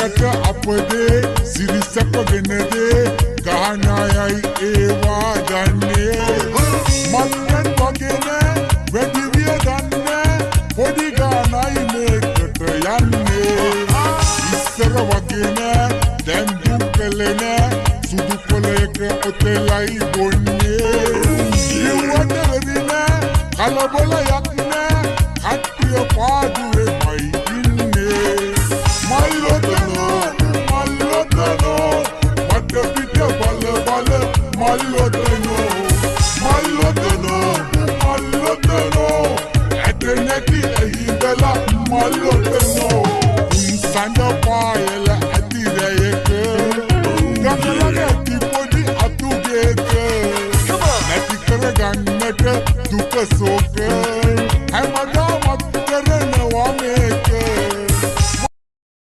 රට අපදේ සිරිසැපගෙනදේ ගහනයයි ඒවා දන්නේ මත්කන් වගේ නෑ වැඩිවිය දන්නේ පොඩි ගානයි මේකට යන්නේ ඉස්සර වගේ නෑ දැන් දුක්කලේ නෑ සුදු කොලයක ඔතලයි බොන්නේ ඉව්වට වෙරි නෑ කලබලයක් නෑ කට්ටිය පාදුවේමයි ඉන්නේ මල්ලොතනෝ මට පිට බල මල්ලොතනෝ ඇට නැති ඇහිදලා මල්ලොතනෝ සඳ පායල ඇති රැයක ගඟලක ඇති පොඩි අතුගේක නැති කරගන්නට දුක සෝ